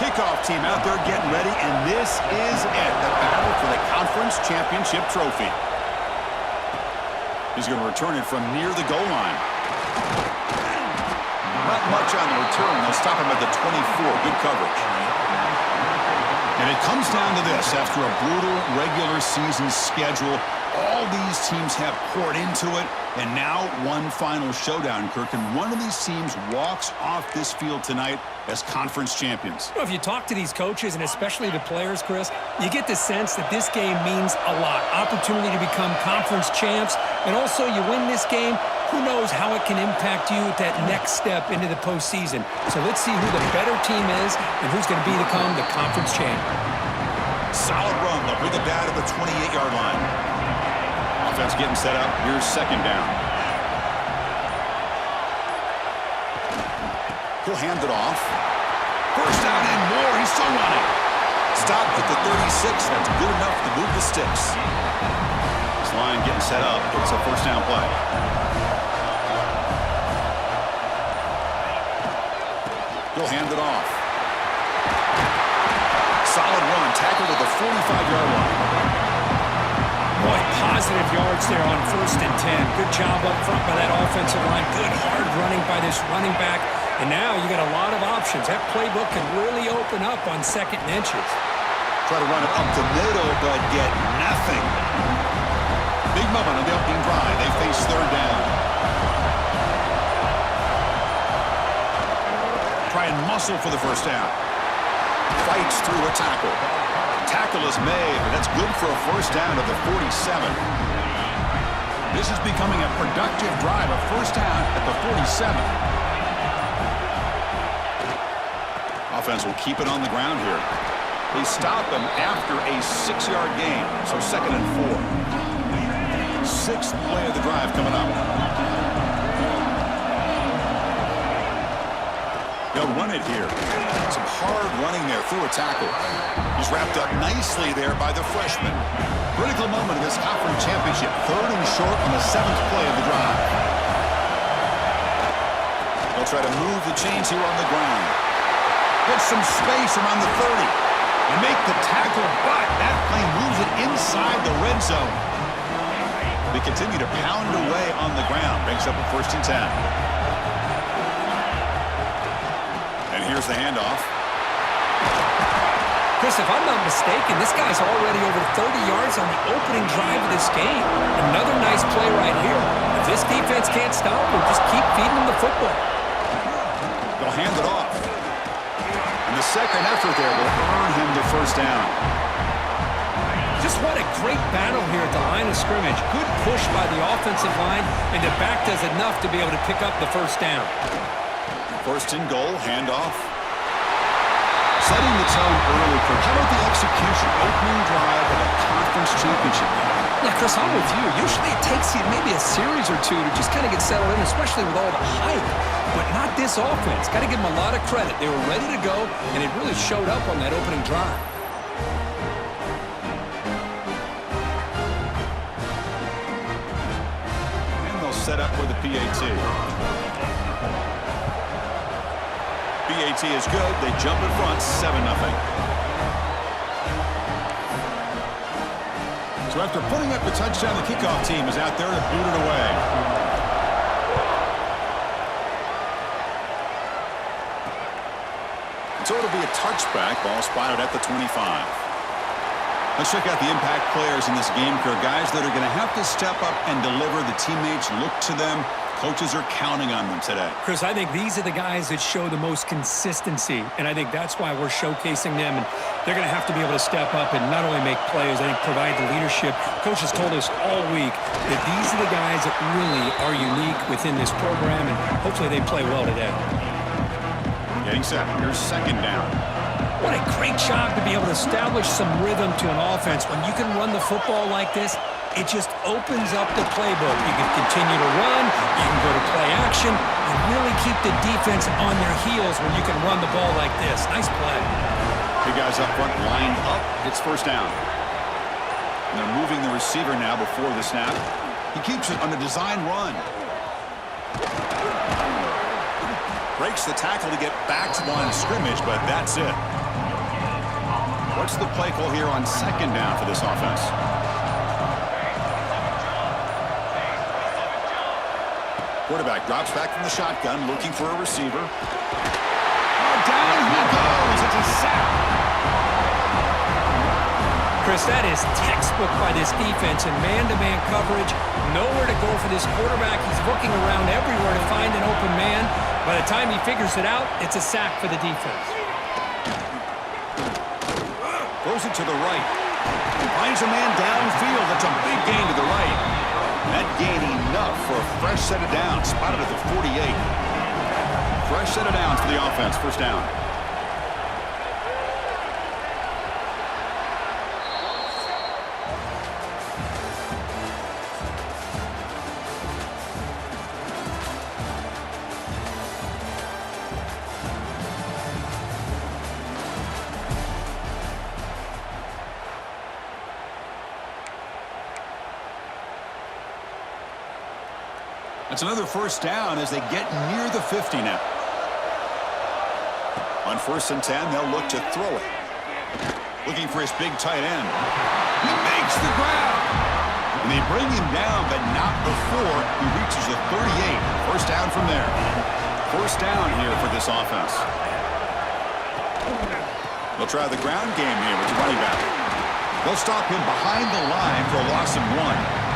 Kickoff team out there getting ready, and this is it, the battle for the conference championship trophy. He's going to return it from near the goal line. Not much on the return. They'll stop him at the 24. Good coverage. And it comes down to this. After a brutal regular season schedule, all these teams have poured into it, and now one final showdown, Kirk. And one of these teams walks off this field tonight as conference champions. Well, if you talk to these coaches, and especially the players, Chris, you get the sense that this game means a lot. Opportunity to become conference champs, and also you win this game, who knows how it can impact you at that next step into the postseason. So let's see who the better team is and who's going to become the conference champ. Solid run. They'll bring it down to the 28-yard line. Offense getting set up. Here's second down. He'll hand it off. First down and more. He's still running. Stopped at the 36. That's good enough to move the sticks. This line getting set up. It's a first down play. He'll hand it off. Solid run. Tackled at the 45-yard line. Boy, positive yards there on 1st and 10. Good job up front by that offensive line. Good hard running by this running back. And now you got a lot of options. That playbook can really open up on 2nd and inches. Try to run it up the middle, but get nothing. Big moment on the opening drive. They face third down. Try and muscle for the first down. Fights through a tackle. Tackle is made, but that's good for a first down at the 47. This is becoming a productive drive, a first down at the 47. Offense will keep it on the ground here. They stop him after a 6-yard gain, so 2nd and 4. 6th play of the drive coming up. They'll run it here. Some hard running there through a tackle. He's wrapped up nicely there by the freshman. Critical moment of this conference championship. 3rd and short on the 7th play of the drive. They'll try to move the chains here on the ground. Get some space around the 30. And make the tackle, but that play moves it inside the red zone. They continue to pound away on the ground. Makes up a 1st and 10. Here's the handoff. Chris, if I'm not mistaken, this guy's already over 30 yards on the opening drive of this game. Another nice play right here. If this defense can't stop him, just keep feeding him the football. They'll hand it off. And the second effort there will earn him the first down. Just what a great battle here at the line of scrimmage. Good push by the offensive line, and the back does enough to be able to pick up the first down. 1st and goal, handoff. Setting the tone early, Kirk. How about the execution? Opening drive of a conference championship. Yeah, Chris, I'm with you. Usually it takes you maybe a series or two to just kind of get settled in, especially with all the hype. But not this offense. Got to give them a lot of credit. They were ready to go, and it really showed up on that opening drive. And they'll set up for the PAT. PAT is good. They jump in front, 7-0. So after putting up the touchdown, the kickoff team is out there to boot it away. So it'll be a touchback. Ball spotted at the 25. Let's check out the impact players in this game here. Guys that are going to have to step up and deliver. The teammates look to them. Coaches are counting on them today. Chris, I think these are the guys that show the most consistency, and I think that's why we're showcasing them. And they're going to have to be able to step up and not only make plays, I think provide the leadership. Coach has told us all week that these are the guys that really are unique within this program, and hopefully they play well today. Getting set. Here's second down. What a great job to be able to establish some rhythm to an offense. When you can run the football like this, it just opens up the playbook. You can continue to run, you can go to play action, and really keep the defense on their heels when you can run the ball like this. Nice play. Big guys up front lined up. It's first down. And they're moving the receiver now before the snap. He keeps it on a design run. Breaks the tackle to get back to the line of scrimmage, but that's it. What's the play call here on second down for this offense? Quarterback drops back from the shotgun, looking for a receiver. Oh, down he goes. It's a sack. Chris, that is textbook by this defense in man-to-man coverage. Nowhere to go for this quarterback. He's looking around everywhere to find an open man. By the time he figures it out, it's a sack for the defense. Throws it to the right. Finds a man downfield. That's a big gain to the right. That gain enough for a fresh set of downs. Spotted at the 48. Fresh set of downs for the offense. First down. That's another first down as they get near the 50 now. On 1st and 10, they'll look to throw it. Looking for his big tight end. He makes the grab. And they bring him down, but not before he reaches the 38. First down from there. First down here for this offense. They'll try the ground game here with the running back. They'll stop him behind the line for a loss of 1.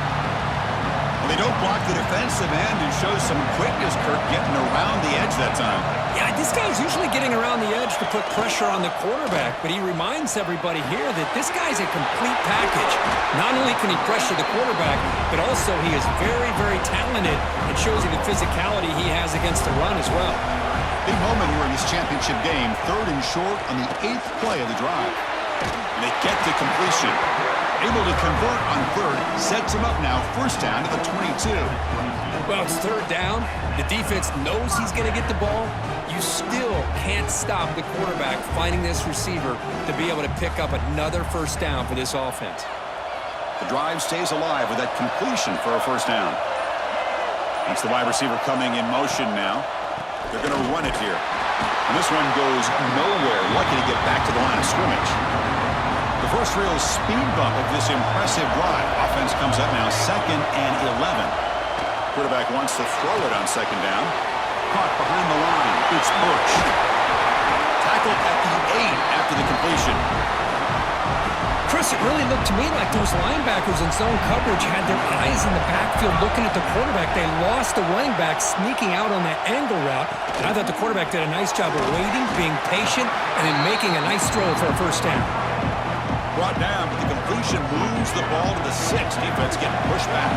They don't block the defensive end and show some quickness, Kirk, getting around the edge that time. Yeah, this guy's usually getting around the edge to put pressure on the quarterback, but he reminds everybody here that this guy's a complete package. Not only can he pressure the quarterback, but also he is very, very talented and shows you the physicality he has against the run as well. Big moment here in this championship game. 3rd and short on the 8th play of the drive. And they get the completion. Able to convert on 3rd, sets him up now, first down to the 22. Well, it's 3rd down. The defense knows he's going to get the ball. You still can't stop the quarterback finding this receiver to be able to pick up another first down for this offense. The drive stays alive with that completion for a first down. That's the wide receiver coming in motion now. They're going to run it here. And this one goes nowhere. Lucky to get back to the line of scrimmage. The first real speed bump of this impressive drive. Offense comes up now 2nd and 11. Quarterback wants to throw it on 2nd down. Caught behind the line. It's Burch. Tackled at the 8 after the completion. Chris, it really looked to me like those linebackers in zone coverage had their eyes in the backfield looking at the quarterback. They lost the running back sneaking out on that angle route. And I thought the quarterback did a nice job of waiting, being patient, and then making a nice throw for a first down. Brought down, but the completion moves the ball to the 6. Defense getting pushed back.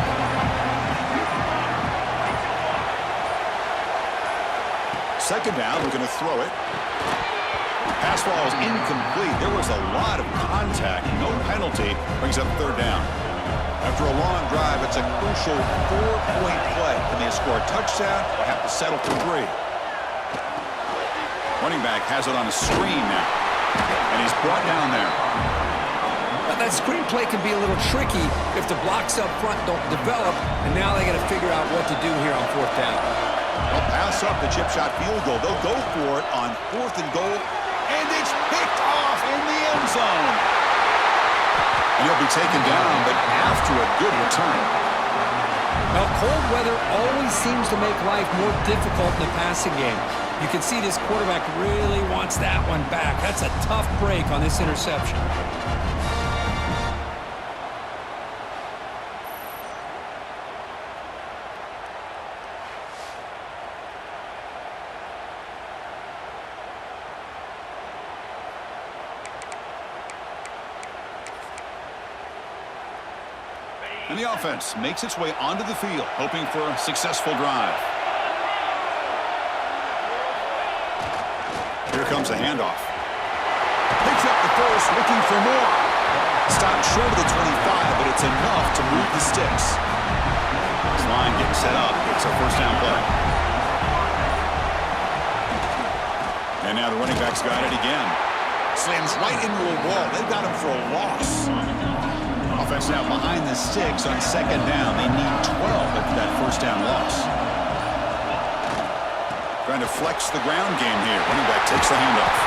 Second down, we're going to throw it. Pass ball is incomplete. There was a lot of contact. No penalty. Brings up 3rd down. After a long drive, it's a crucial 4-point play. Can they score a touchdown or have to settle for 3? Running back has it on a screen now. And he's brought down there. That screenplay can be a little tricky if the blocks up front don't develop, and now they got to figure out what to do here on 4th down. They'll pass up the chip shot field goal. They'll go for it on 4th and goal, and it's picked off in the end zone. And he'll be taken down, but after a good return. Well, cold weather always seems to make life more difficult in the passing game. You can see this quarterback really wants that one back. That's a tough break on this interception. And the offense makes its way onto the field, hoping for a successful drive. Here comes a handoff. Picks up the first, looking for more. Stopped short of the 25, but it's enough to move the sticks. This line getting set up. It's a first down play. And now the running back's got it again. Slams right into a wall. They've got him for a loss. Offense now behind the sticks on 2nd down. They need 12 after that first down loss. Trying to flex the ground game here. Running back takes the handoff.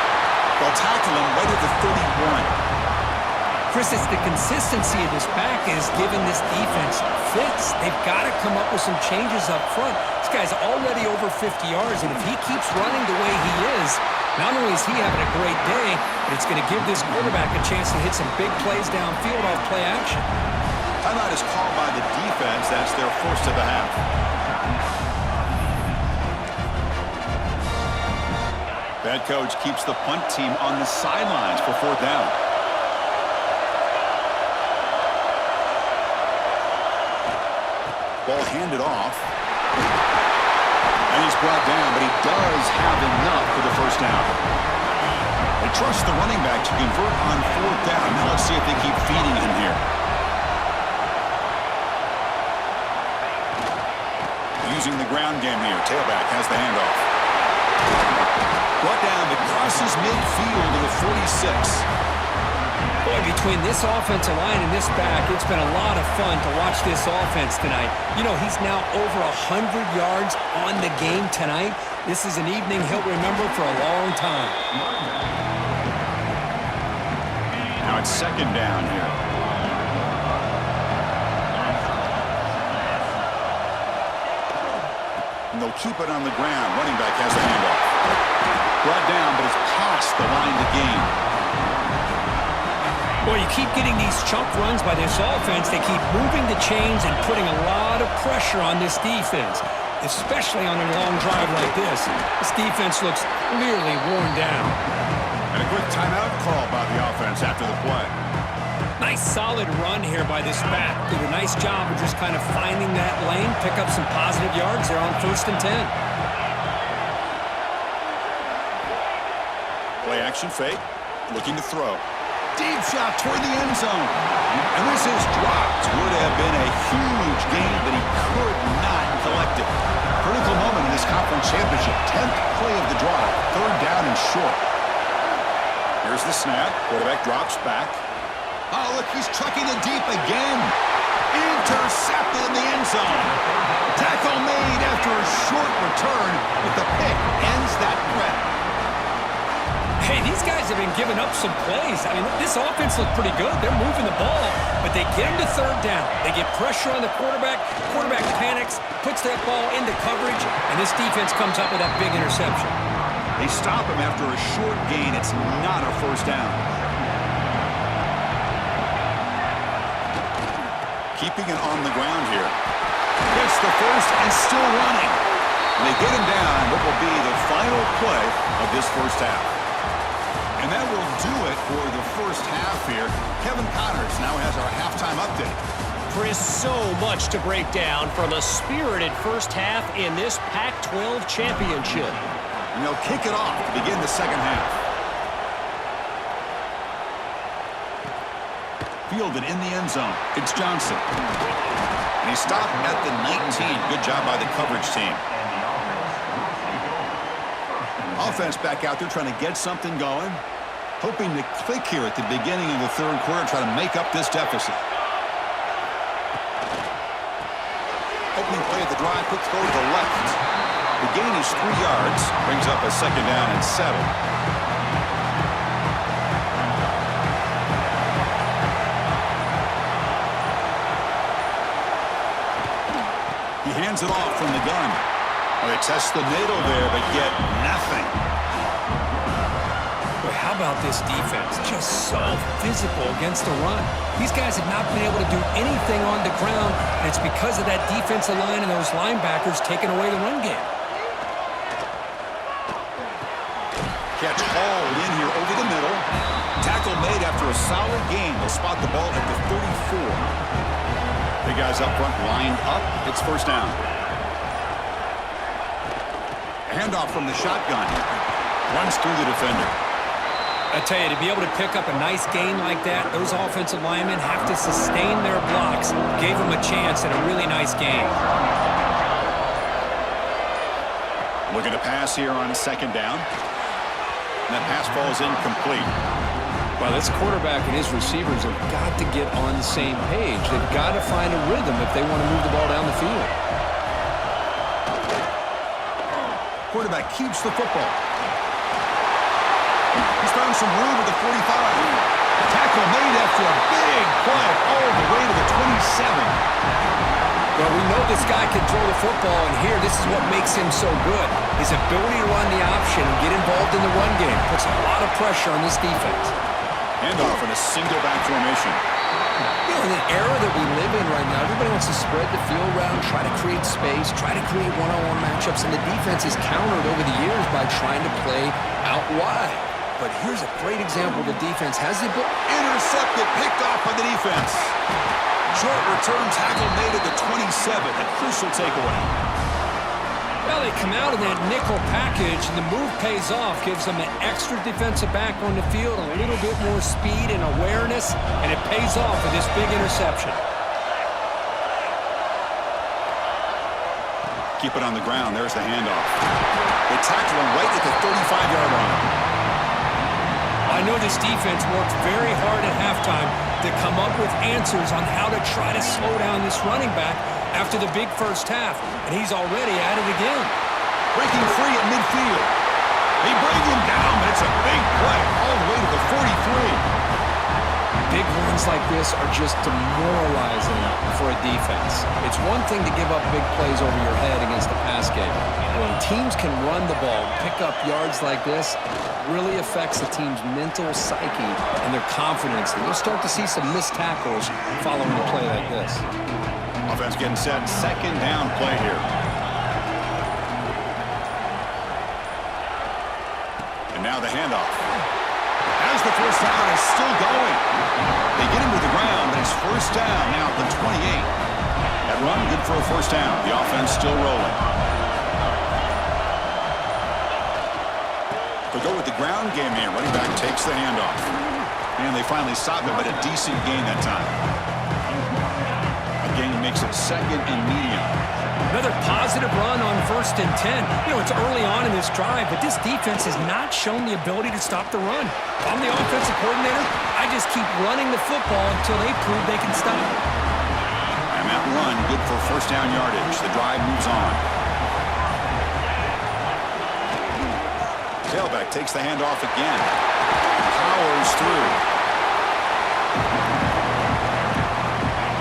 They'll tackle him right at the 31. Chris, it's the consistency of this back is giving this defense fits. They've got to come up with some changes up front. This guy's already over 50 yards, and if he keeps running the way he is, not only is he having a great day, but it's going to give this quarterback a chance to hit some big plays downfield off play action. Timeout is called by the defense. That's their first of the half. Head coach keeps the punt team on the sidelines for 4th down. Ball handed off. And he's brought down, but he does have enough for the first down. They trust the running back to convert on 4th down. Now let's see if they keep feeding him here. Using the ground game here. Tailback has the handoff. Brought down, but crosses midfield to the 46. Boy, between this offensive line and this back, it's been a lot of fun to watch this offense tonight. You know, he's now over 100 yards on the game tonight. This is an evening he'll remember for a long time. Now it's 2nd down here. And they'll keep it on the ground. Running back has the handoff. Brought down, but it's past the line to gain. Boy, you keep getting these chunk runs by this offense. They keep moving the chains and putting a lot of pressure on this defense, especially on a long drive like this. This defense looks clearly worn down. And a quick timeout call by the offense after the play. Nice solid run here by this back. Did a nice job of just kind of finding that lane, pick up some positive yards there on 1st and 10. Play action fake, looking to throw. Deep shot toward the end zone. And this is dropped. Would have been a huge gain, but he could not collect it. Critical moment in this conference championship. 10th play of the drive. 3rd down and short. Here's the snap. Quarterback drops back. Oh, look, he's trucking it deep again. Intercepted in the end zone. Tackle made after a short return, but the pick ends that threat. Hey, these guys have been giving up some plays. I mean, this offense looked pretty good. They're moving the ball, but they get him to 3rd down. They get pressure on the quarterback. Quarterback panics, puts that ball into coverage, and this defense comes up with that big interception. They stop him after a short gain. It's not a 1st down. Keeping it on the ground here. Gets the first and still running. And they get him down what will be the final play of this 1st half. And that will do it for the 1st half here. Kevin Connors now has our halftime update. Chris, so much to break down from a spirited 1st half in this Pac-12 championship. And they'll kick it off to begin the 2nd half. Fielded in the end zone. It's Johnson. And he stopped at the 19. Good job by the coverage team. Offense back out there trying to get something going. Hoping to click here at the beginning of the 3rd quarter, try to make up this deficit. Opening play of the drive, quick throw to the left. The gain is 3 yards, brings up a 2nd down and 7. He hands it off from the gun. Well, they test the middle there, but get nothing. Boy, how about this defense? Just so physical against the run. These guys have not been able to do anything on the ground, and it's because of that defensive line and those linebackers taking away the run game. Catch hauled in here over the middle. Tackle made after a solid gain. They'll spot the ball at the 34. The guys up front lined up. It's 1st down. Handoff from the shotgun. Runs through the defender. I tell you, to be able to pick up a nice gain like that, those offensive linemen have to sustain their blocks. Gave them a chance at a really nice game. Looking to pass here on 2nd down. And that pass falls incomplete. Well, this quarterback and his receivers have got to get on the same page. They've got to find a rhythm if they want to move the ball down the field. Quarterback keeps the football. He's found some room at the 45. Tackle made after a big play all the way to the 27. Well, we know this guy can throw the football, and here, this is what makes him so good. His ability to run the option and get involved in the run game puts a lot of pressure on this defense. Handoff in a single back formation. You know, in the era that we live in right now, everybody wants to spread the field around, try to create space, try to create one-on-one matchups, and the defense is countered over the years by trying to play out wide. But here's a great example. The defense has the ability. Intercepted, picked off by the defense. Short return tackle made at the 27. A crucial takeaway. Well, they come out in that nickel package, and the move pays off. Gives them an extra defensive back on the field, a little bit more speed and awareness, and it pays off with this big interception. Keep it on the ground. There's the handoff. They tackle him right at the 35-yard line. I know this defense worked very hard at halftime to come up with answers on how to try to slow down this running back after the big first half, and he's already at it again. Breaking free at midfield. They bring him down, but it's a big play all the way to the 43. Big runs like this are just demoralizing for a defense. It's one thing to give up big plays over your head against the pass game. When teams can run the ball, pick up yards like this, it really affects the team's mental psyche and their confidence. And you'll start to see some missed tackles following a play like this. Offense getting set. Second down play here. And now the handoff. As the first down is still going. They get him to the ground, but it's first down now at the 28. That run good for a first down. The offense still rolling. They go with the ground game here. Running back takes the handoff. And they finally stop him, but a decent gain that time. A gain makes it second and medium. Another positive run on 1st and 10. You know, it's early on in this drive, but this defense has not shown the ability to stop the run. If I'm the offensive coordinator, I just keep running the football until they prove they can stop it. And that run, good for first down yardage. The drive moves on. Tailback takes the handoff again. Powers through.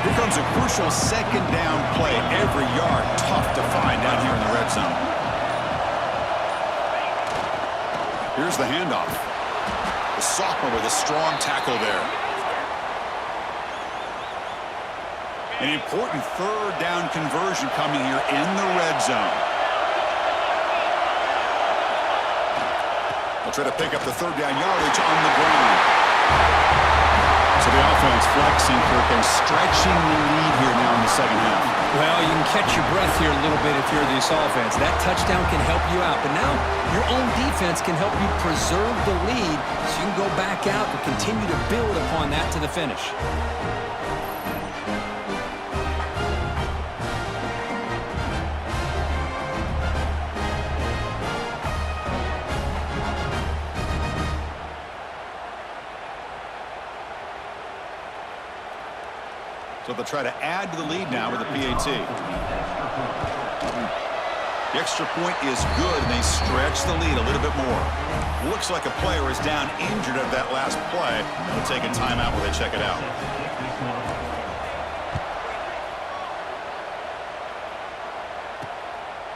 Here comes a crucial second down play. Every yard tough to find down here in the red zone. Here's the handoff. The sophomore with a strong tackle there. An important third down conversion coming here in the red zone. They'll try to pick up the third down yardage on the ground. So the offense flexing, Kirk, and stretching the lead here now in the second half. Well, you can catch your breath here a little bit if you're this offense. That touchdown can help you out. But now your own defense can help you preserve the lead so you can go back out and continue to build upon that to the finish. So they'll try to add to the lead now with the PAT. The extra point is good, and they stretch the lead a little bit more. Looks like a player is down injured at that last play. They'll take a timeout while they check it out.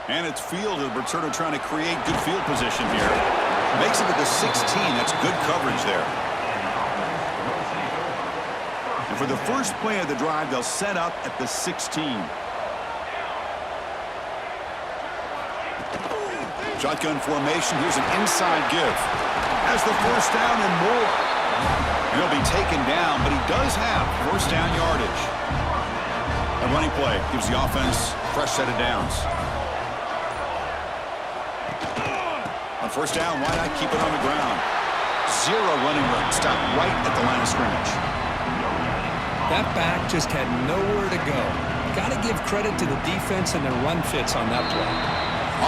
And it's fielded. Returner trying to create good field position here. Makes it to the 16. That's good coverage there. And for the first play of the drive, they'll set up at the 16. Shotgun formation. Here's an inside give. Has the first down and more. And he'll be taken down, but he does have first down yardage. A running play gives the offense a fresh set of downs. On first down, why not keep it on the ground? Zero running room. Stop right at the line of scrimmage. That back just had nowhere to go. Got to give credit to the defense and their run fits on that play.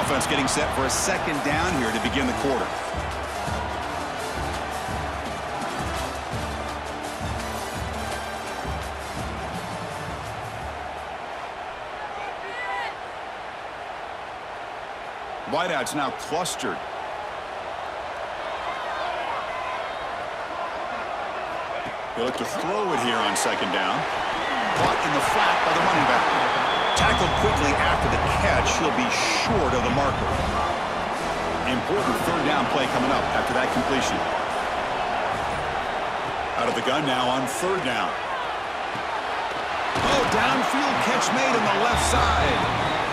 Offense getting set for a second down here to begin the quarter. Wideouts now clustered. They look to throw it here on second down. Caught in the flat by the running back. Tackled quickly after the catch. He'll be short of the marker. Important third down play coming up after that completion. Out of the gun now on third down. Oh, downfield catch made on the left side.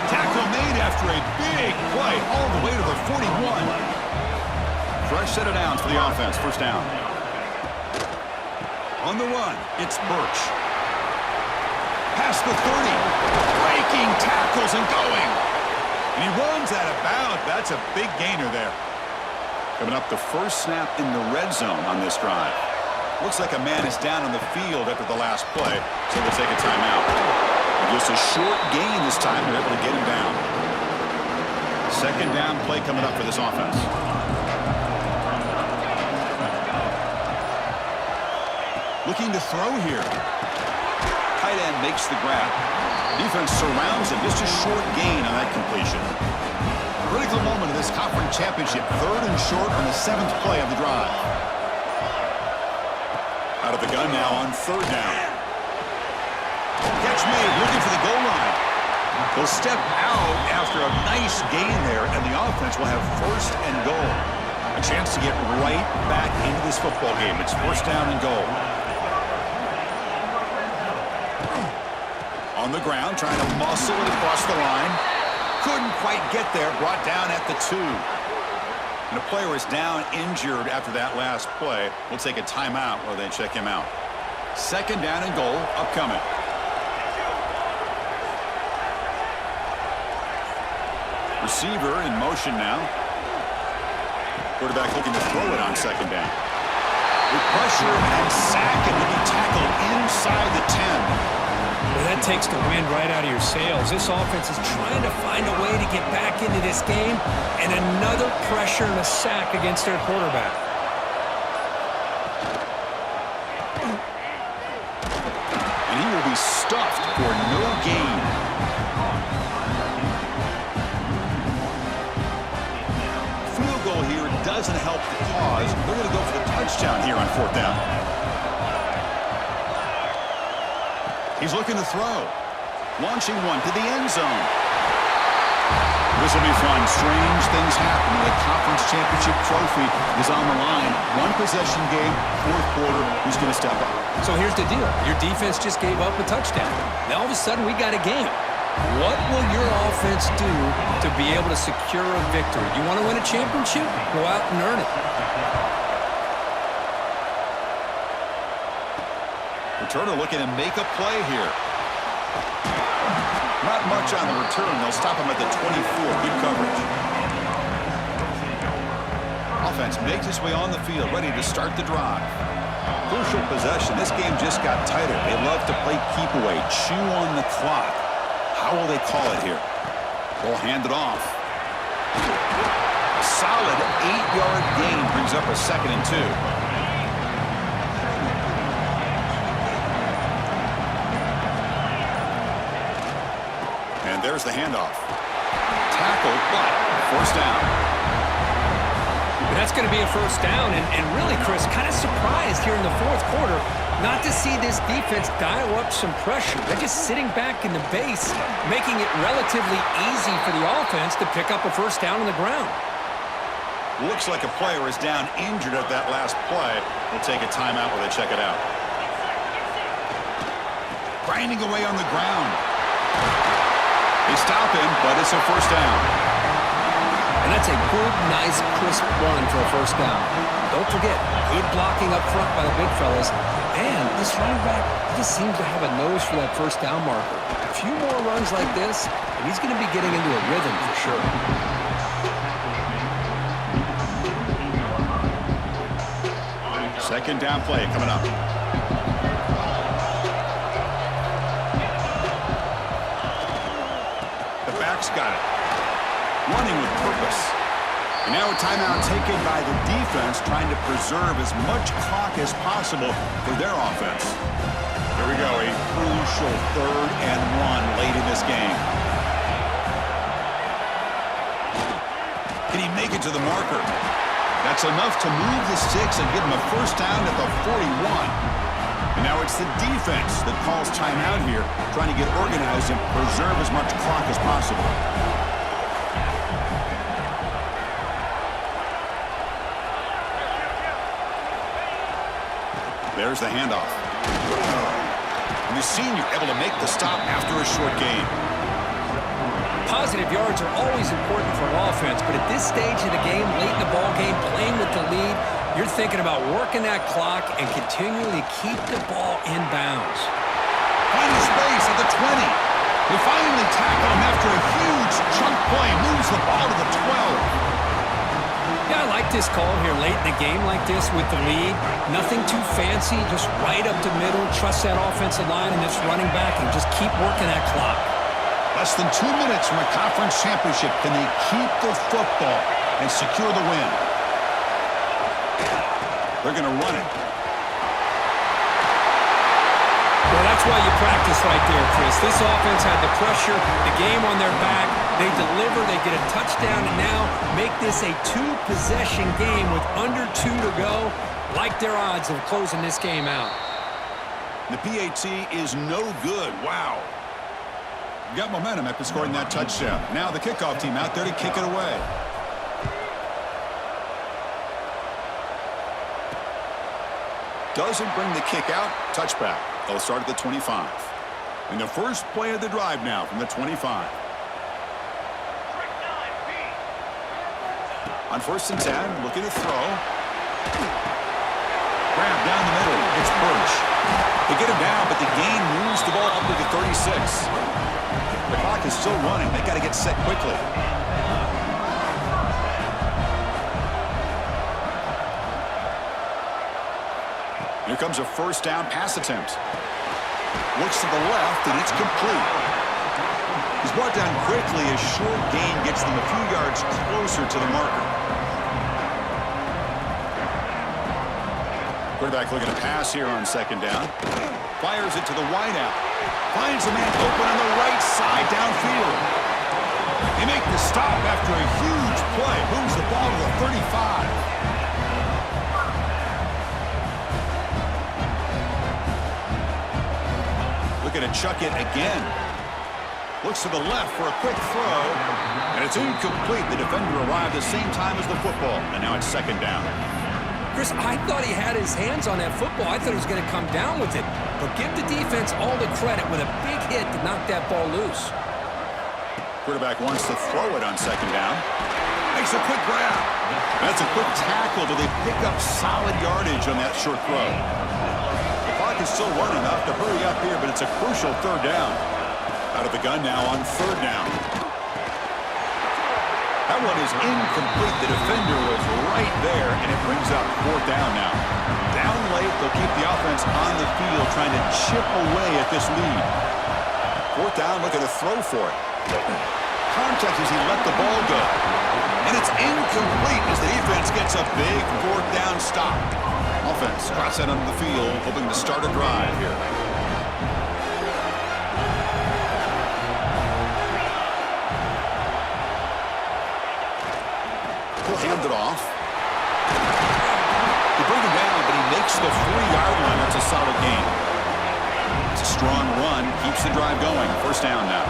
Tackle made after a big play all the way to the 41. Fresh set of downs for the offense. First down. On the run, it's Birch. Past the 30. Breaking tackles and going. And he runs out of bounds. That's a big gainer there. Coming up the first snap in the red zone on this drive. Looks like a man is down on the field after the last play, so we'll take a timeout. And just a short gain this time. They're able to get him down. Second down play coming up for this offense. Looking to throw here. Tight end makes the grab. Defense surrounds him. Just a short gain on that completion. Critical moment of this conference championship. Third and short on the 7th play of the drive. Out of the gun now on third down. Catch made, looking for the goal line. He'll step out after a nice gain there, and the offense will have first and goal. A chance to get right back into this football game. It's first down and goal. On the ground, trying to muscle it across the line. Couldn't quite get there, brought down at the 2. And the player is down injured after that last play. We'll take a timeout while they check him out. Second down and goal upcoming. Receiver in motion now. Quarterback looking to throw it on second down. With pressure and sack, and will be tackled inside the 10. Well, that takes the wind right out of your sails. This offense is trying to find a way to get back into this game, and another pressure and a sack against their quarterback. And he will be stuffed for no gain. Field goal here doesn't help the cause. They're going to go for the touchdown here on fourth down. He's looking to throw. Launching one to the end zone. This will be fun. Strange things happen when the conference championship trophy is on the line. One possession game, fourth quarter. Who's going to step up? So here's the deal. Your defense just gave up a touchdown. Now all of a sudden we got a game. What will your offense do to be able to secure a victory? You want to win a championship? Go out and earn it. Returner looking to make a play here. Not much on the return. They'll stop him at the 24. Good coverage. Offense makes its way on the field, ready to start the drive. Crucial possession. This game just got tighter. They love to play keep away, chew on the clock. How will they call it here? They'll hand it off. Solid 8-yard gain brings up a second and 2. There's the handoff. Tackled, but first down. That's going to be a first down, and really, Chris, kind of surprised here in the fourth quarter not to see this defense dial up some pressure. They're just sitting back in the base, making it relatively easy for the offense to pick up a first down on the ground. Looks like a player is down injured at that last play. We'll take a timeout while they check it out. Grinding away on the ground. They stop him, but it's a first down. And that's a good, nice, crisp run for a first down. Don't forget, good blocking up front by the big fellas. And this running back just seems to have a nose for that first down marker. A few more runs like this, and he's going to be getting into a rhythm for sure. Second down play coming up. Got it. Running with purpose. And now a timeout taken by the defense, trying to preserve as much clock as possible for their offense. Here we go, a crucial 3rd and 1 late in this game. make it to the marker. That's enough to move the sticks and give them a first down at the 41. And now it's the defense that calls timeout here, trying to get organized and preserve as much clock as possible. There's the handoff. And the senior able to make the stop after a short gain. Positive yards are always important for an offense, but at this stage of the game, late in the ball game, playing with the lead, you're thinking about working that clock and continually keep the ball in bounds. Finding space at the 20. They finally tackle him after a huge chunk play. Moves the ball to the 12. Yeah, I like this call here late in the game like this with the lead. Nothing too fancy, just right up the middle. Trust that offensive line and this running back and just keep working that clock. Less than 2 minutes from a conference championship. Can they keep the football and secure the win? They're going to run it. Well, that's why you practice right there, Chris. This offense had the pressure, the game on their back. They deliver, they get a touchdown, and now make this a two-possession game with under 2 to go. Like their odds of closing this game out. The PAT is no good. Wow. Got momentum after scoring that touchdown. Now the kickoff team out there to kick it away. Doesn't bring the kick out. Touchback. They'll start at the 25. And the first play of the drive now from the 25. On 1st and 10, looking to throw. Grab down the middle. It's Burch. They get him down, but the gain moves the ball up to the 36. The clock is still running. They got to get set quickly. Here comes a first down pass attempt. Looks to the left, and it's complete. He's brought down quickly. A short gain gets them a few yards closer to the marker. Quarterback looking to pass here on 2nd down. Fires it to the wideout. Finds the man open on the right side downfield. They make the stop after a huge play. Moves the ball to the 35. Looking to chuck it again. Looks to the left for a quick throw. And it's incomplete. The defender arrived at the same time as the football. And now it's 2nd down. Chris, I thought he had his hands on that football. I thought he was going to come down with it. But give the defense all the credit with a big hit to knock that ball loose. Quarterback wants to throw it on 2nd down. Makes a quick grab. That's a quick tackle. Do they pick up solid yardage on that short throw? The clock is still running. They'll have to hurry up here, but it's a crucial 3rd down. Out of the gun now on 3rd down. That one is incomplete. The defender was right there, and it brings up 4th down now. Down late, they'll keep the offense on the field trying to chip away at this lead. 4th down, look at the throw for it. Contact as he let the ball go. And it's incomplete as the defense gets a big 4th down stop. Offense cross that onto the field, hoping to start a drive here. He'll hand it off. They bring him down, but he makes the 3-yard line. That's a solid gain. It's a strong run. Keeps the drive going. 1st down now.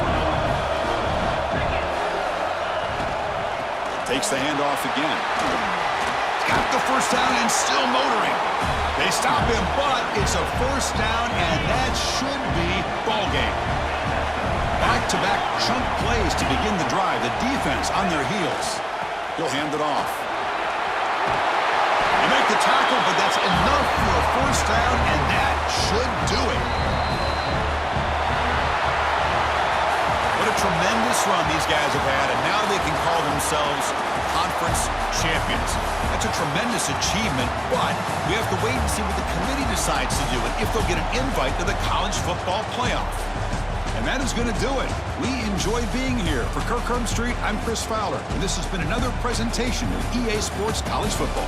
Takes the handoff again. He's got the 1st down and still motoring. They stop him, but it's a 1st down, and that should be ball game. Back-to-back chunk plays to begin the drive. The defense on their heels. He'll hand it off. They make the tackle, but that's enough for a 1st down, and that should do it. What a tremendous run these guys have had, and now they can call themselves conference champions. That's a tremendous achievement, but we have to wait and see what the committee decides to do and if they'll get an invite to the college football playoff. And that is going to do it. We enjoy being here. For Kirk Street, I'm Chris Fowler, and this has been another presentation of EA Sports College Football.